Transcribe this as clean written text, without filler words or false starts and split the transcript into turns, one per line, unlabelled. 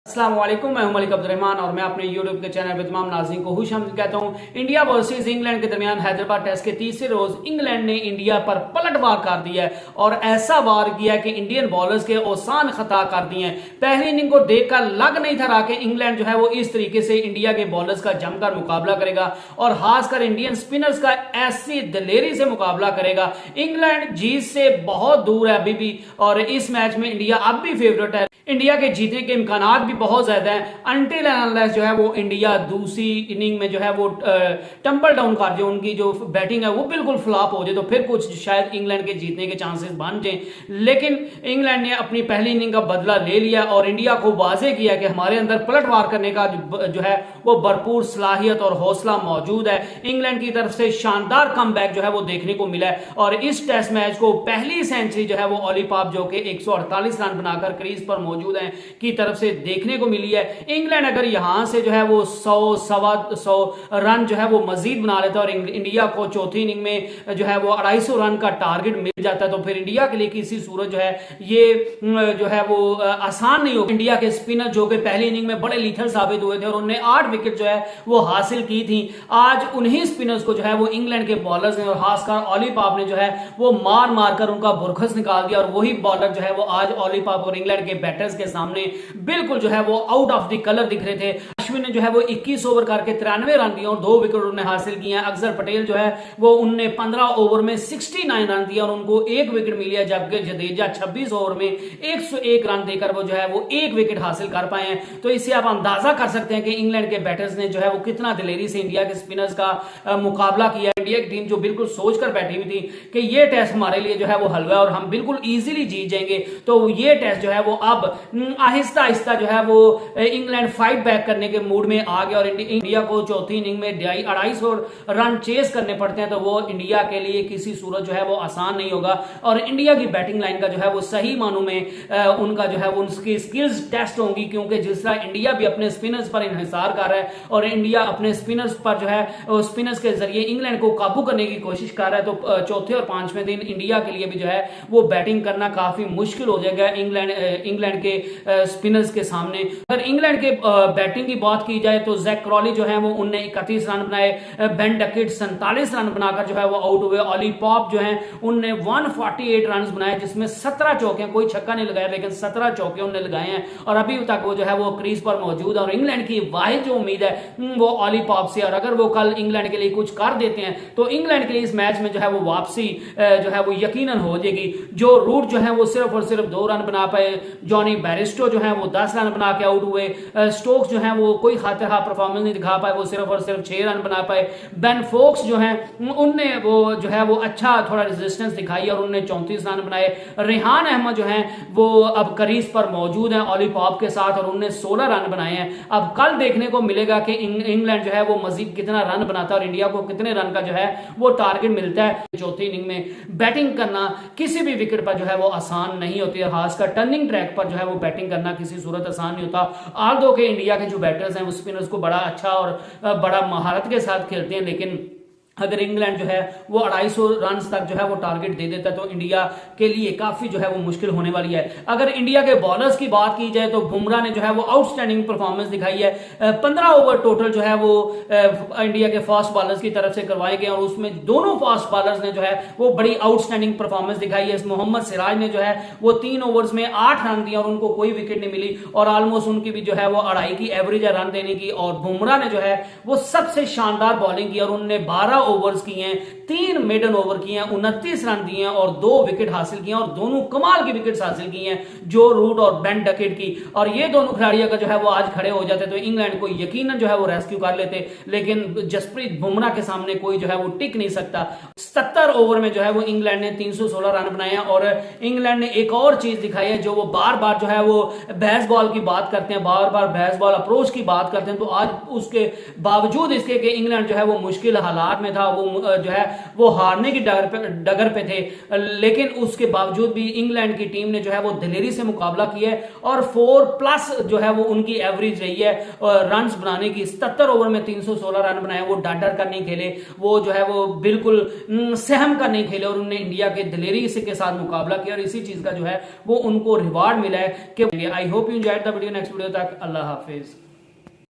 अस्सलाम वालेकुम, मैं हूं मलिक अब्दुल रहमान और मैं अपने यूट्यूब के चैनल पे तमाम नाज़रीन को खुशामदीद कहता हूं। इंडिया वर्सेस इंग्लैंड के दरमियान हैदराबाद टेस्ट के तीसरे रोज इंग्लैंड ने इंडिया पर पलटवार कर दिया है और ऐसा वार किया कि इंडियन बॉलर्स के औसान खता कर दिए हैं। पहली इनिंग को देखकर लग नहीं था रहा कि इंग्लैंड जो है वो इस तरीके से इंडिया के बॉलर्स का जमकर मुकाबला करेगा और खासकर इंडियन स्पिनर्स का ऐसी दलेरी से मुकाबला करेगा। इंग्लैंड जीत से बहुत दूर है अभी भी और इस मैच में इंडिया अब भी फेवरेट है। इंडिया के जीतने के इम्कानात भी बहुत ज्यादा हैं अनटिल अनलेस जो है वो इंडिया दूसरी इनिंग में जो है वो टम्पल डाउन कर जाए, उनकी जो बैटिंग है वो बिल्कुल फ्लॉप हो जाए तो फिर कुछ शायद इंग्लैंड के जीतने के चांसेस बन जाए। लेकिन इंग्लैंड ने अपनी पहली इनिंग का बदला ले लिया और इंडिया को वाजे किया कि हमारे अंदर पलटवार करने का जो है वो भरपूर सलाहियत और हौसला मौजूद है। इंग्लैंड की तरफ से शानदार कमबैक जो है वो देखने को मिला है और इस टेस्ट मैच को पहली सेंचुरी जो है वो ऑली पॉप जो कि 148 रन बनाकर क्रीज पर मौजूद है की तरफ से देखने को मिली है। इंग्लैंड अगर यहां से जो है वो 100-125 रन जो है वो मजीद बना लेता है और इंडिया को चौथी इनिंग में जो है वो 250 रन का टारगेट मिल जाता है तो फिर इंडिया के लिए किसी सूरत जो है ये जो है वो आसान नहीं होगा। इंडिया के स्पिनर जो कि पहली इनिंग में बड़े लीथल साबित हुए थे और उन्होंने 8 विकेट जो है वो हासिल की थी, आज उन्हीं स्पिनर्स को जो है वो इंग्लैंड के बॉलर्स ने और खासकर ऑली पॉप ने जो है वो मार मार कर उनका बुरखस निकाल दिया और वही बॉलर जो है वो आज ऑली पॉप और इंग्लैंड के बैटर्स के सामने बिल्कुल जो है वो आउट ऑफ द कलर दिख रहे थे। अश्विन ने जो है वो 21 ओवर करके 93 रन दिए और 2 विकेट उन्होंने हासिल किए हैं। अक्षर पटेल जो है वो उनने 15 ओवर में 69 रन दिया और उनको 1 विकेट मिली है, जबकि जडेजा 26 ओवर में 101 रन देकर वो जो है वो 1 विकेट हासिल कर पाए हैं। तो इससे आप अंदाजा कर सकते हैं कि इंग्लैंड के बैटर्स ने जो है वो कितना दिलेरी से इंडिया के स्पिनर्स का मुकाबला किया। इंडिया की टीम जो बिल्कुल सोचकर बैठी हुई थी कि ये टेस्ट हमारे लिए जो है वो हलवा और हम बिल्कुल इजीली जीत जाएंगे, तो ये टेस्ट जो है वो अब आहिस्ता आहिस्ता जो है वो इंग्लैंड फाइट बैक करने के मूड में आ गया और इंडिया को चौथी इनिंग में 250 रन चेस करने पड़ते हैं तो वो इंडिया के लिए किसी सूरत जो है वो आसान नहीं होगा। और इंडिया की बैटिंग लाइन का जो है वो सही मानों में उनका जो है वो उनकी स्किल्स टेस्ट होंगी, क्योंकि जिस तरह इंडिया भी अपने स्पिनर्स पर इन्हिसार कर रहा है और इंडिया अपने स्पिनर्स पर जो है स्पिनर्स के जरिए इंग्लैंड को काबू करने की कोशिश कर रहा है, तो चौथे और पांचवें दिन इंडिया के लिए भी जो है वो बैटिंग करना काफी मुश्किल हो जाएगा इंग्लैंड के स्पिनर्स के सामने। अगर इंग्लैंड के बैटिंग की बात की जाए तो जैक क्रॉली जो है वो उनने 31 रन बनाए, बेन डकेट 47 रन बनाकर जो है वो आउट हुए। ऑली पॉप जो है उनने 148 रन बनाए जिसमें 17 चौके, कोई छक्का नहीं लगाया लेकिन 17 चौके उन्होंने लगाए हैं और अभी तक वो जो है वो क्रीज पर मौजूद है और इंग्लैंड की वाहिद जो उम्मीद है वो ऑली पॉप से, और अगर वो कल इंग्लैंड के लिए कुछ कर देते हैं तो इंग्लैंड के लिए इस मैच में जो है वो वापसी जो है वो यकीनन हो जाएगी। जो रूट जो है वो सिर्फ और सिर्फ 2 रन बना पाए, जॉनी बैरिस्टो जो है वो 10 रन बना के आउट हुए, स्टोक्स जो है वो कोई खातिर परफॉर्मेंस नहीं दिखा पाए, वो सिर्फ और सिर्फ 6 रन बना पाए। बेन फोक्स जो है उनने वो जो है वो अच्छा थोड़ा रेजिस्टेंस दिखाई और उन्होंने 34 रन बनाए। रेहान अहमद जो है वो अब क्रीज पर मौजूद है ऑली पॉप के साथ और उन्होंने 16 रन बनाए हैं। अब कल देखने को मिलेगा कि इंग्लैंड जो है वो मजीद कितना रन बनाता है और इंडिया को कितने रन का जो है वो टारगेट मिलता है। चौथी इनिंग में बैटिंग करना किसी भी विकेट पर जो है वो आसान नहीं होती है, खासकर टर्निंग ट्रैक पर जो है वो बैटिंग करना किसी सूरत आसान नहीं होता। आल दो के इंडिया के जो बैटर्स हैं वो स्पिनर्स को बड़ा अच्छा और बड़ा महारत के साथ खेलते हैं, लेकिन अगर इंग्लैंड जो है वो 250 रन तक जो है वो टारगेट दे देता है तो इंडिया के लिए काफी जो है वो मुश्किल होने वाली है। अगर इंडिया के बॉलर्स की बात की जाए तो बुमराह ने जो है वो आउटस्टैंडिंग परफॉर्मेंस दिखाई है। 15 ओवर टोटल जो है वो इंडिया के फास्ट बॉलर्स की तरफ से करवाए गए और उसमें दोनों फास्ट बॉलर्स ने जो है वो बड़ी आउटस्टैंडिंग परफॉर्मेंस दिखाई है। मोहम्मद सिराज ने जो है वो 3 ओवर्स में 8 रन दिए और उनको कोई विकेट नहीं मिली और ऑलमोस्ट उनकी भी जो है वो 2.5 की एवरेज है रन देने की। और बुमराह ने जो है वो सबसे शानदार बॉलिंग की और उन्होंने 12 ओवर्स किए हैं, 3 मेडन ओवर किए हैं, 29 रन दिए हैं और 2 विकेट हासिल किए हैं और दोनों कमाल की विकेट्स हासिल की हैं, जो रूट और बेन डकेट की। और ये दोनों खिलाड़ी अगर जो है वो आज खड़े हो जाते तो इंग्लैंड को यकीनन जो है वो रेस्क्यू कर लेते, लेकिन जसप्रीत बुमराह के सामने कोई जो है वो टिक नहीं सकता। 70 ओवर में जो है वो इंग्लैंड ने 316 रन बनाए हैं और इंग्लैंड ने एक और चीज दिखाई है जो वो बार बार जो है वो बेस बॉल की बात करते हैं, बार बार बेस बॉल अप्रोच की बात करते हैं, तो आज उसके बावजूद इसके कि इंग्लैंड जो है वो मुश्किल हालात में था था वो जो है वो हारने की डगर पे थे, लेकिन उसके बावजूद भी इंग्लैंड की टीम ने जो है वो दिलेरी से मुकाबला किया है और 4+ जो है वो उनकी एवरेज रही है रन बनाने की। 77 ओवर में 316 रन बनाए, वो डर कर नहीं खेले, वो जो है वो बिल्कुल सहम कर नहीं खेले और उन्होंने इंडिया के दिलेरी के साथ मुकाबला किया और इसी चीज का जो है वो उनको रिवार्ड मिला है कि I hope you enjoyed the video. Next video तक अल्लाह हाफिज।